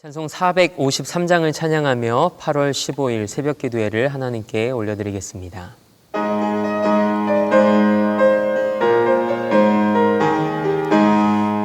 찬송 453장을 찬양하며 8월 15일 새벽 기도회를 하나님께 올려드리겠습니다.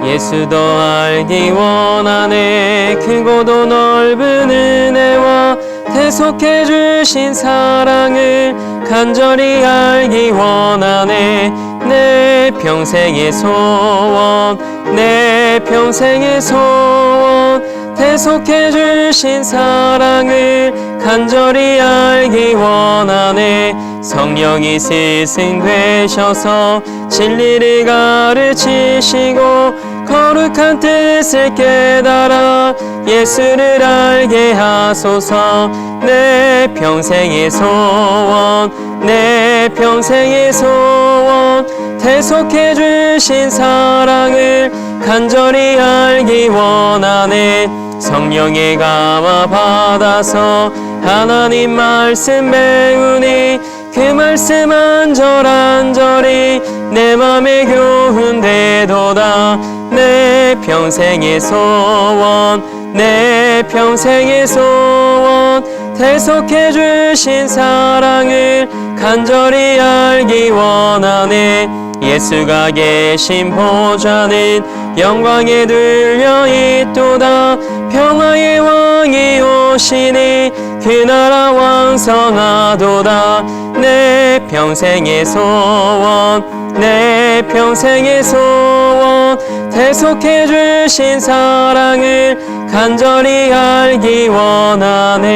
예수 더 알기 원하네. 크고도 넓은 은혜와 대속해 주신 사랑을 간절히 알기 원하네. 내 평생의 소원, 내 평생의 소원, 대속해 주신 사랑을 간절히 알기 원하네. 성령이 스승되셔서 진리를 가르치시고 거룩한 뜻을 깨달아 예수를 알게 하소서. 내 평생의 소원, 내 평생의 소원, 대속해 주신 사랑을 간절히 알기 원하네. 성령의 감화 받아서 하나님 말씀 배우니 그 말씀 안절안절히 내 맘에 교훈되도다. 내 평생의 소원, 내 평생의 소원, 대속해 주신 사랑을 간절히 알기 원하네. 예수가 계신 보좌는 영광에 들려 있도다. 평화의 왕이 오시니 그 나라 왕성하도다. 내 평생의 소원, 내 평생의 소원, 대속해 주신 사랑을 간절히 알기 원하네.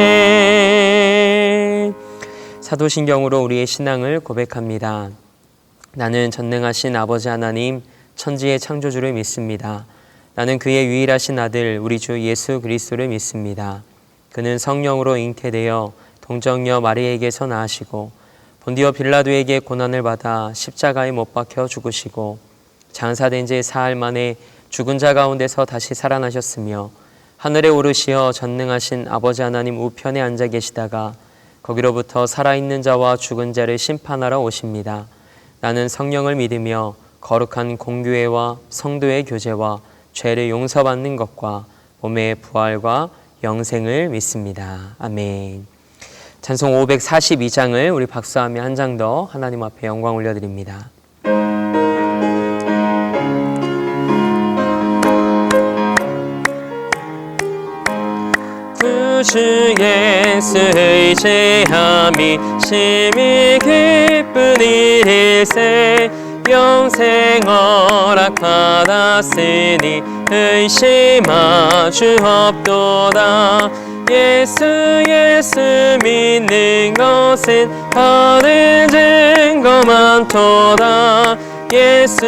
사도신경으로 우리의 신앙을 고백합니다. 나는 전능하신 아버지 하나님, 천지의 창조주를 믿습니다. 나는 그의 유일하신 아들 우리 주 예수 그리스도를 믿습니다. 그는 성령으로 잉태되어 동정녀 마리에게서 나으시고 본디오 빌라도에게 고난을 받아 십자가에 못 박혀 죽으시고 장사된 지 사흘 만에 죽은 자 가운데서 다시 살아나셨으며 하늘에 오르시어 전능하신 아버지 하나님 우편에 앉아 계시다가 거기로부터 살아있는 자와 죽은 자를 심판하러 오십니다. 나는 성령을 믿으며 거룩한 공교회와 성도의 교제와 죄를 용서받는 것과 몸의 부활과 영생을 믿습니다. 아멘. 찬송 542장을 우리 박수하며 한 장 더 하나님 앞에 영광 올려드립니다. 구주 예수 의지함이 심히 기쁜 일일세. 영생 허락 받았으니 의심하 주 없도다. 예수 믿는 것은 받은 증거 많도다. 예수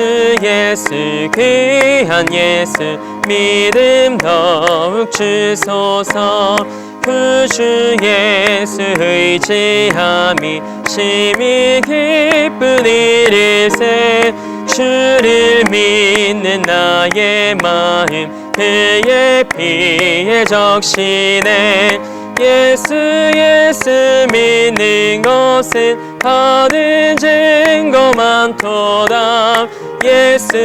귀한 예수 믿음 더욱 주소서. 구주 예수 의지함이 심히 기쁜 일일세. 주를 믿는 나의 마음 그의 피에 적시네. 예수 믿는 것은 받은 증거 많도다. 예수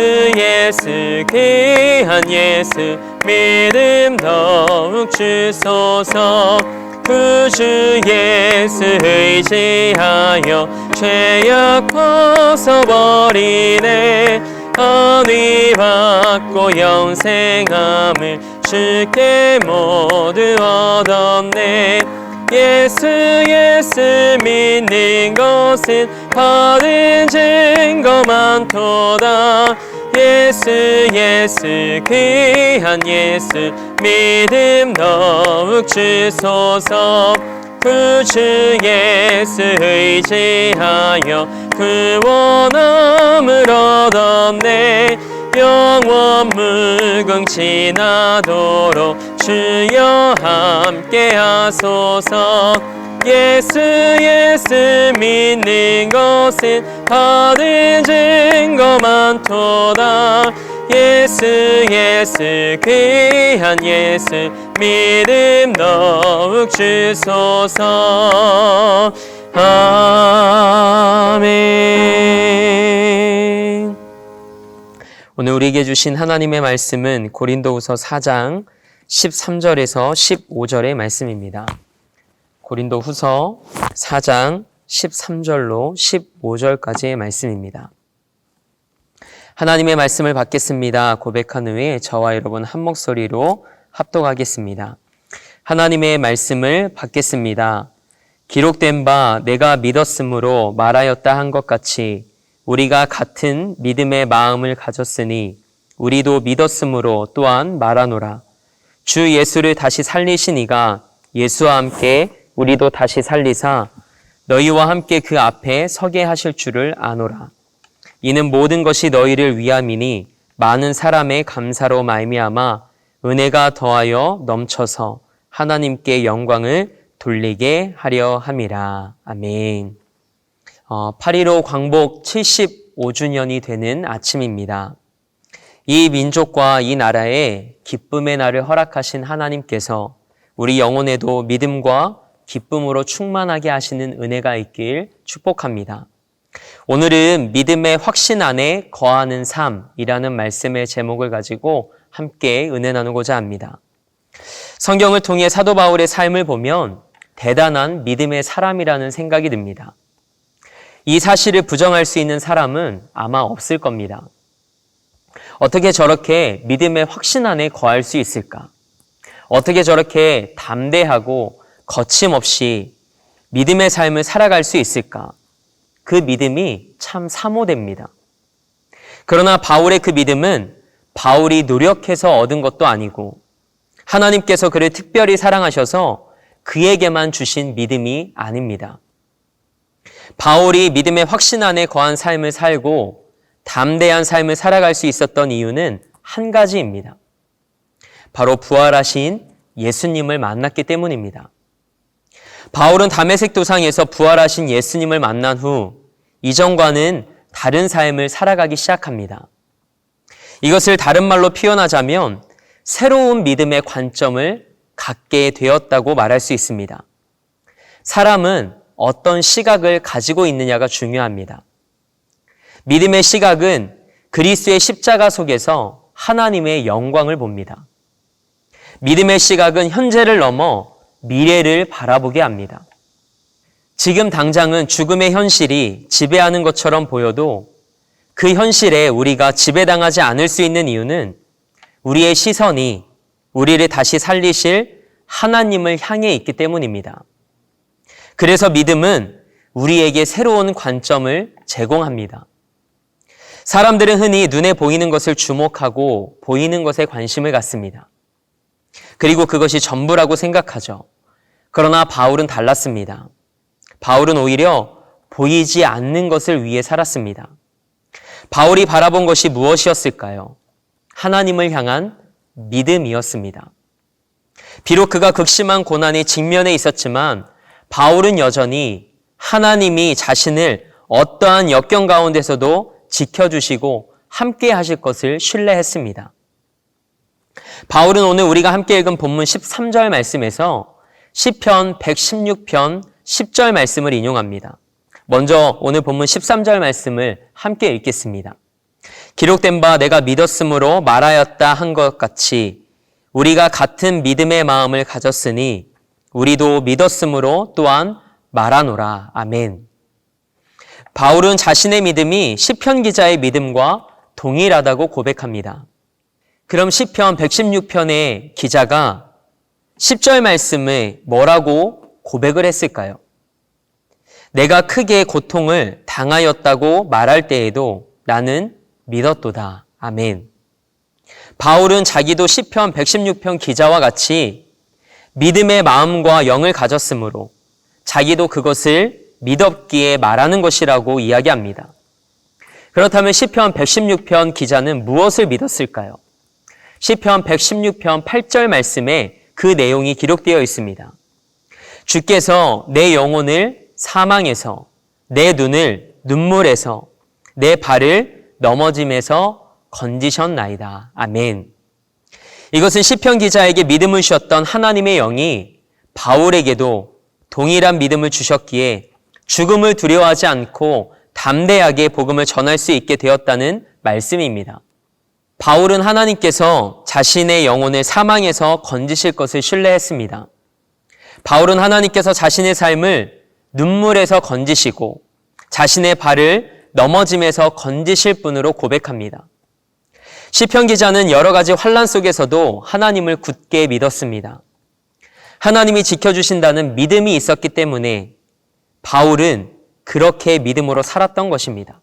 귀한 예수 믿음 더욱 주소서. 구주 예수 의지하여 죄악 벗어버리네. 안위 받고 영생함을 주께 모두 얻었네. 예수 믿는 것은 받은 증거 많도다. 예수 귀한 예수 믿음 더욱 주소서. 구주 예수 의지하여 구원함을 얻었네. 영원 무궁지나도록 주여 함께 하소서. 예수 믿는 것은 받은 증거 많도다. 예수 귀한 예수 믿음 더욱 주소서. 아멘. 오늘 우리에게 주신 하나님의 말씀은 고린도후서 4장 13절에서 15절의 말씀입니다. 고린도 후서 4장 13절로 15절까지의 말씀입니다. 하나님의 말씀을 받겠습니다. 고백한 후에 저와 여러분 한 목소리로 합독하겠습니다. 하나님의 말씀을 받겠습니다. 기록된 바 내가 믿었으므로 말하였다 한 것 같이 우리가 같은 믿음의 마음을 가졌으니 우리도 믿었으므로 또한 말하노라. 주 예수를 다시 살리신 이가 예수와 함께 우리도 다시 살리사 너희와 함께 그 앞에 서게 하실 줄을 아노라. 이는 모든 것이 너희를 위함이니 많은 사람의 감사로 말미암아 은혜가 더하여 넘쳐서 하나님께 영광을 돌리게 하려 함이라. 아멘. 8.15 광복 75주년이 되는 아침입니다. 이 민족과 이 나라에 기쁨의 날을 허락하신 하나님께서 우리 영혼에도 믿음과 기쁨으로 충만하게 하시는 은혜가 있길 축복합니다. 오늘은 믿음의 확신 안에 거하는 삶이라는 말씀의 제목을 가지고 함께 은혜 나누고자 합니다. 성경을 통해 사도 바울의 삶을 보면 대단한 믿음의 사람이라는 생각이 듭니다. 이 사실을 부정할 수 있는 사람은 아마 없을 겁니다. 어떻게 저렇게 믿음의 확신 안에 거할 수 있을까? 어떻게 저렇게 담대하고 거침없이 믿음의 삶을 살아갈 수 있을까? 그 믿음이 참 사모됩니다. 그러나 바울의 그 믿음은 바울이 노력해서 얻은 것도 아니고 하나님께서 그를 특별히 사랑하셔서 그에게만 주신 믿음이 아닙니다. 바울이 믿음의 확신 안에 거한 삶을 살고 담대한 삶을 살아갈 수 있었던 이유는 한 가지입니다. 바로 부활하신 예수님을 만났기 때문입니다. 바울은 다메섹 도상에서 부활하신 예수님을 만난 후 이전과는 다른 삶을 살아가기 시작합니다. 이것을 다른 말로 표현하자면 새로운 믿음의 관점을 갖게 되었다고 말할 수 있습니다. 사람은 어떤 시각을 가지고 있느냐가 중요합니다. 믿음의 시각은 그리스도의 십자가 속에서 하나님의 영광을 봅니다. 믿음의 시각은 현재를 넘어 미래를 바라보게 합니다. 지금 당장은 죽음의 현실이 지배하는 것처럼 보여도 그 현실에 우리가 지배당하지 않을 수 있는 이유는 우리의 시선이 우리를 다시 살리실 하나님을 향해 있기 때문입니다. 그래서 믿음은 우리에게 새로운 관점을 제공합니다. 사람들은 흔히 눈에 보이는 것을 주목하고 보이는 것에 관심을 갖습니다. 그리고 그것이 전부라고 생각하죠. 그러나 바울은 달랐습니다. 바울은 오히려 보이지 않는 것을 위해 살았습니다. 바울이 바라본 것이 무엇이었을까요? 하나님을 향한 믿음이었습니다. 비록 그가 극심한 고난이 직면해 있었지만 바울은 여전히 하나님이 자신을 어떠한 역경 가운데서도 지켜주시고 함께 하실 것을 신뢰했습니다. 바울은 오늘 우리가 함께 읽은 본문 13절 말씀에서 시편 116편 10절 말씀을 인용합니다. 먼저 오늘 본문 13절 말씀을 함께 읽겠습니다. 기록된 바 내가 믿었으므로 말하였다 한 것 같이 우리가 같은 믿음의 마음을 가졌으니 우리도 믿었으므로 또한 말하노라. 아멘. 바울은 자신의 믿음이 시편 기자의 믿음과 동일하다고 고백합니다. 그럼 시편 116편의 기자가 10절 말씀에 뭐라고 고백을 했을까요? 내가 크게 고통을 당하였다고 말할 때에도 나는 믿었도다. 아멘. 바울은 자기도 시편 116편 기자와 같이 믿음의 마음과 영을 가졌으므로 자기도 그것을 믿었기에 말하는 것이라고 이야기합니다. 그렇다면 시편 116편 기자는 무엇을 믿었을까요? 시편 116편 8절 말씀에 그 내용이 기록되어 있습니다. 주께서 내 영혼을 사망에서, 내 눈을 눈물에서, 내 발을 넘어짐에서 건지셨나이다. 아멘. 이것은 시편 기자에게 믿음을 주셨던 하나님의 영이 바울에게도 동일한 믿음을 주셨기에 죽음을 두려워하지 않고 담대하게 복음을 전할 수 있게 되었다는 말씀입니다. 바울은 하나님께서 자신의 영혼을 사망에서 건지실 것을 신뢰했습니다. 바울은 하나님께서 자신의 삶을 눈물에서 건지시고 자신의 발을 넘어짐에서 건지실 분으로 고백합니다. 시편 기자는 여러 가지 환난 속에서도 하나님을 굳게 믿었습니다. 하나님이 지켜주신다는 믿음이 있었기 때문에 바울은 그렇게 믿음으로 살았던 것입니다.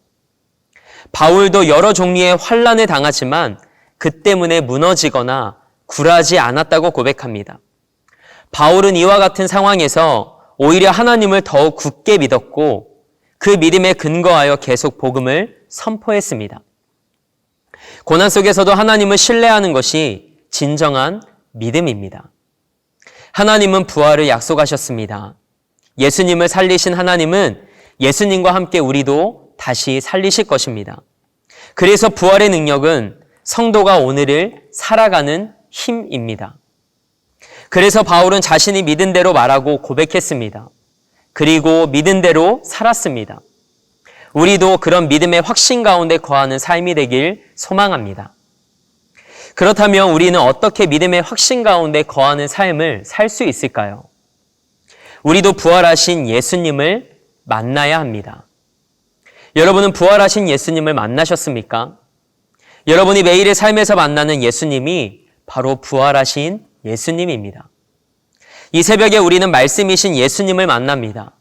바울도 여러 종류의 환난을 당하지만 그 때문에 무너지거나 굴하지 않았다고 고백합니다. 바울은 이와 같은 상황에서 오히려 하나님을 더욱 굳게 믿었고 그 믿음에 근거하여 계속 복음을 선포했습니다. 고난 속에서도 하나님을 신뢰하는 것이 진정한 믿음입니다. 하나님은 부활을 약속하셨습니다. 예수님을 살리신 하나님은 예수님과 함께 우리도 다시 살리실 것입니다. 그래서 부활의 능력은 성도가 오늘을 살아가는 힘입니다. 그래서 바울은 자신이 믿은 대로 말하고 고백했습니다. 그리고 믿은 대로 살았습니다. 우리도 그런 믿음의 확신 가운데 거하는 삶이 되길 소망합니다. 그렇다면 우리는 어떻게 믿음의 확신 가운데 거하는 삶을 살 수 있을까요? 우리도 부활하신 예수님을 만나야 합니다. 여러분은 부활하신 예수님을 만나셨습니까? 여러분이 매일의 삶에서 만나는 예수님이 바로 부활하신 예수님입니다. 이 새벽에 우리는 말씀이신 예수님을 만납니다.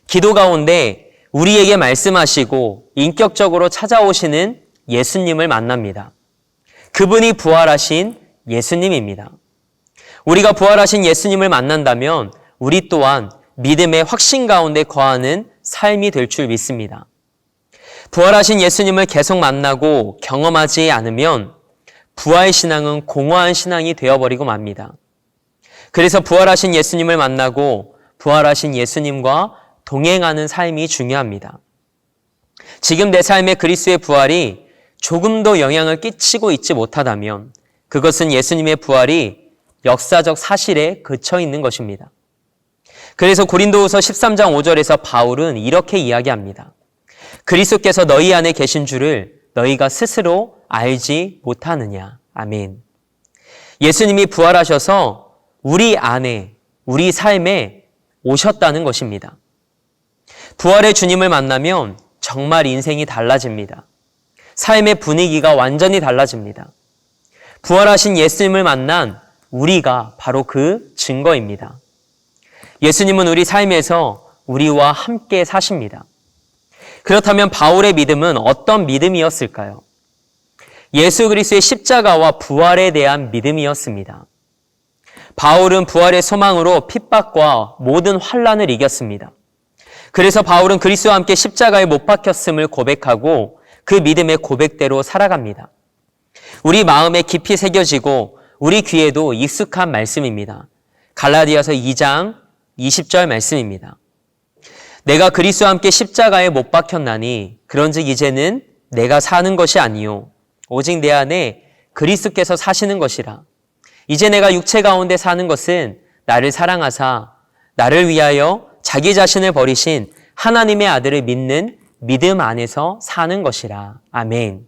기도 가운데 우리에게 말씀하시고 인격적으로 찾아오시는 예수님을 만납니다. 그분이 부활하신 예수님입니다. 우리가 부활하신 예수님을 만난다면 우리 또한 믿음의 확신 가운데 거하는 삶이 될 줄 믿습니다. 부활하신 예수님을 계속 만나고 경험하지 않으면 부활 신앙은 공허한 신앙이 되어버리고 맙니다. 그래서 부활하신 예수님을 만나고 부활하신 예수님과 동행하는 삶이 중요합니다. 지금 내 삶에 그리스도의 부활이 조금도 영향을 끼치고 있지 못하다면 그것은 예수님의 부활이 역사적 사실에 그쳐 있는 것입니다. 그래서 고린도후서 13장 5절에서 바울은 이렇게 이야기합니다. 그리스도께서 너희 안에 계신 줄을 너희가 스스로 알지 못하느냐. 아멘. 예수님이 부활하셔서 우리 안에, 우리 삶에 오셨다는 것입니다. 부활의 주님을 만나면 정말 인생이 달라집니다. 삶의 분위기가 완전히 달라집니다. 부활하신 예수님을 만난 우리가 바로 그 증거입니다. 예수님은 우리 삶에서 우리와 함께 사십니다. 그렇다면 바울의 믿음은 어떤 믿음이었을까요? 예수 그리스도의 십자가와 부활에 대한 믿음이었습니다. 바울은 부활의 소망으로 핍박과 모든 환난을 이겼습니다. 그래서 바울은 그리스도와 함께 십자가에 못 박혔음을 고백하고 그 믿음의 고백대로 살아갑니다. 우리 마음에 깊이 새겨지고 우리 귀에도 익숙한 말씀입니다. 갈라디아서 2장 20절 말씀입니다. 내가 그리스도와 함께 십자가에 못 박혔나니 그런즉 이제는 내가 사는 것이 아니요 오직 내 안에 그리스도께서 사시는 것이라. 이제 내가 육체 가운데 사는 것은 나를 사랑하사 나를 위하여 자기 자신을 버리신 하나님의 아들을 믿는 믿음 안에서 사는 것이라. 아멘.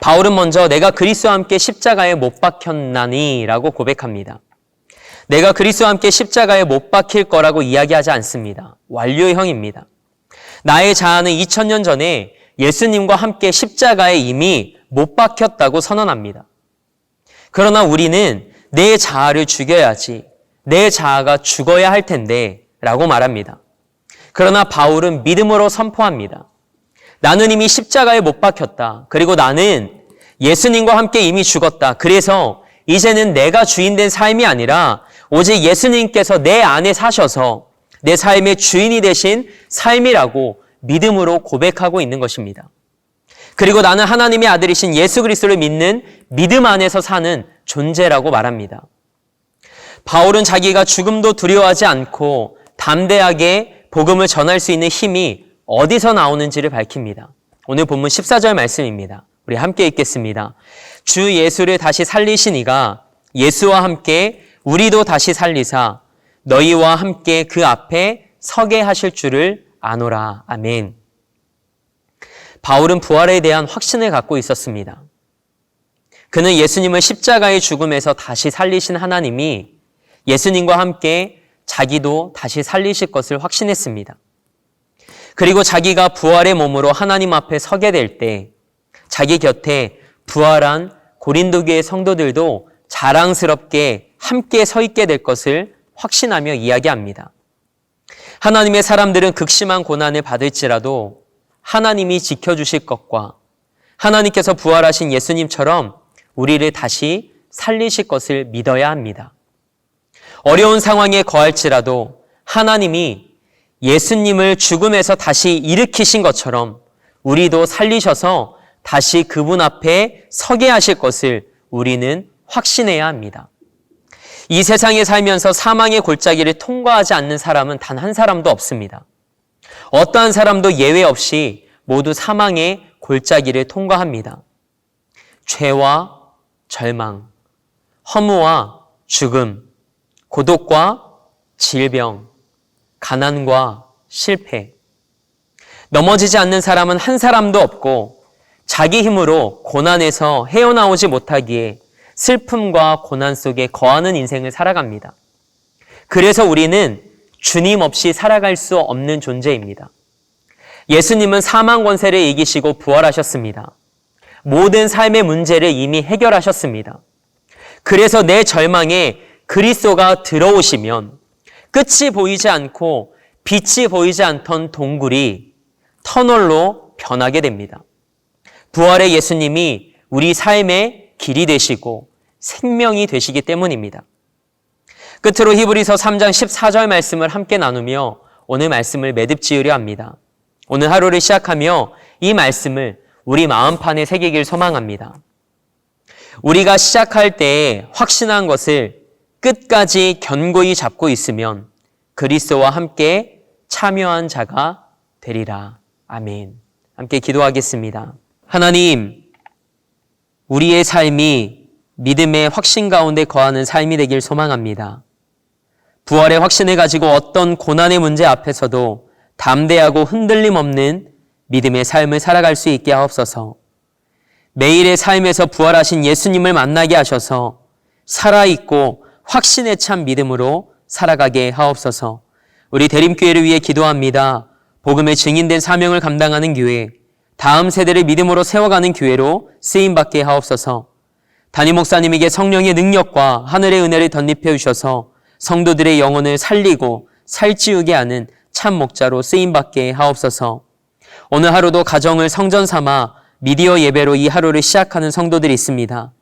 바울은 먼저 내가 그리스도와 함께 십자가에 못 박혔나니 라고 고백합니다. 내가 그리스도와 함께 십자가에 못 박힐 거라고 이야기하지 않습니다. 완료형입니다. 나의 자아는 2000년 전에 예수님과 함께 십자가에 이미 못 박혔다고 선언합니다. 그러나 우리는 내 자아를 죽여야지, 내 자아가 죽어야 할 텐데 라고 말합니다. 그러나 바울은 믿음으로 선포합니다. 나는 이미 십자가에 못 박혔다. 그리고 나는 예수님과 함께 이미 죽었다. 그래서 이제는 내가 주인된 삶이 아니라 오직 예수님께서 내 안에 사셔서 내 삶의 주인이 되신 삶이라고 믿음으로 고백하고 있는 것입니다. 그리고 나는 하나님의 아들이신 예수 그리스도를 믿는 믿음 안에서 사는 존재라고 말합니다. 바울은 자기가 죽음도 두려워하지 않고 담대하게 복음을 전할 수 있는 힘이 어디서 나오는지를 밝힙니다. 오늘 본문 14절 말씀입니다. 우리 함께 읽겠습니다. 주 예수를 다시 살리신 이가 예수와 함께 우리도 다시 살리사 너희와 함께 그 앞에 서게 하실 줄을 아노라. 아멘. 바울은 부활에 대한 확신을 갖고 있었습니다. 그는 예수님을 십자가의 죽음에서 다시 살리신 하나님이 예수님과 함께 자기도 다시 살리실 것을 확신했습니다. 그리고 자기가 부활의 몸으로 하나님 앞에 서게 될 때 자기 곁에 부활한 고린도 교회 성도들도 자랑스럽게 함께 서 있게 될 것을 확신하며 이야기합니다. 하나님의 사람들은 극심한 고난을 받을지라도 하나님이 지켜주실 것과 하나님께서 부활하신 예수님처럼 우리를 다시 살리실 것을 믿어야 합니다. 어려운 상황에 거할지라도 하나님이 예수님을 죽음에서 다시 일으키신 것처럼 우리도 살리셔서 다시 그분 앞에 서게 하실 것을 우리는 확신해야 합니다. 이 세상에 살면서 사망의 골짜기를 통과하지 않는 사람은 단 한 사람도 없습니다. 어떠한 사람도 예외 없이 모두 사망의 골짜기를 통과합니다. 죄와 절망, 허무와 죽음, 고독과 질병, 가난과 실패. 넘어지지 않는 사람은 한 사람도 없고 자기 힘으로 고난에서 헤어나오지 못하기에 슬픔과 고난 속에 거하는 인생을 살아갑니다. 그래서 우리는 주님 없이 살아갈 수 없는 존재입니다. 예수님은 사망 권세를 이기시고 부활하셨습니다. 모든 삶의 문제를 이미 해결하셨습니다. 그래서 내 절망에 그리스도가 들어오시면 끝이 보이지 않고 빛이 보이지 않던 동굴이 터널로 변하게 됩니다. 부활의 예수님이 우리 삶의 길이 되시고 생명이 되시기 때문입니다. 끝으로 히브리서 3장 14절 말씀을 함께 나누며 오늘 말씀을 매듭지으려 합니다. 오늘 하루를 시작하며 이 말씀을 우리 마음판에 새기길 소망합니다. 우리가 시작할 때에 확신한 것을 끝까지 견고히 잡고 있으면 그리스도와 함께 참여한 자가 되리라. 아멘. 함께 기도하겠습니다. 하나님, 우리의 삶이 믿음의 확신 가운데 거하는 삶이 되길 소망합니다. 부활의 확신을 가지고 어떤 고난의 문제 앞에서도 담대하고 흔들림 없는 믿음의 삶을 살아갈 수 있게 하옵소서. 매일의 삶에서 부활하신 예수님을 만나게 하셔서 살아있고 확신에 찬 믿음으로 살아가게 하옵소서. 우리 대림교회를 위해 기도합니다. 복음의 증인된 사명을 감당하는 교회, 다음 세대를 믿음으로 세워가는 교회로 쓰임받게 하옵소서. 담임 목사님에게 성령의 능력과 하늘의 은혜를 덧입혀 주셔서 성도들의 영혼을 살리고 살찌우게 하는 참 목자로 쓰임받게 하옵소서. 오늘 하루도 가정을 성전 삼아 미디어 예배로 이 하루를 시작하는 성도들이 있습니다.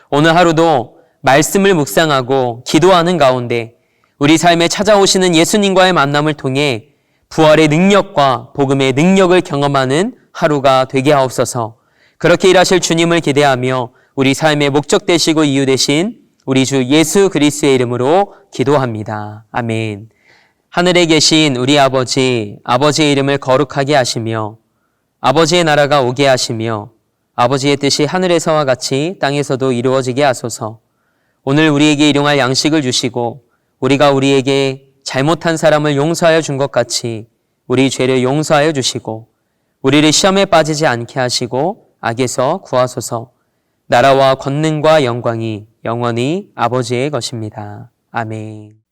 오늘 하루도 말씀을 묵상하고 기도하는 가운데 우리 삶에 찾아오시는 예수님과의 만남을 통해 부활의 능력과 복음의 능력을 경험하는 하루가 되게 하옵소서. 그렇게 일하실 주님을 기대하며 우리 삶의 목적 되시고 이유 되신 우리 주 예수 그리스도의 이름으로 기도합니다. 아멘. 하늘에 계신 우리 아버지, 아버지의 이름을 거룩하게 하시며 아버지의 나라가 오게 하시며 아버지의 뜻이 하늘에서와 같이 땅에서도 이루어지게 하소서. 오늘 우리에게 일용할 양식을 주시고 우리가 우리에게 잘못한 사람을 용서하여 준 것 같이 우리 죄를 용서하여 주시고 우리를 시험에 빠지지 않게 하시고 악에서 구하소서. 나라와 권능과 영광이 영원히 아버지의 것입니다. 아멘.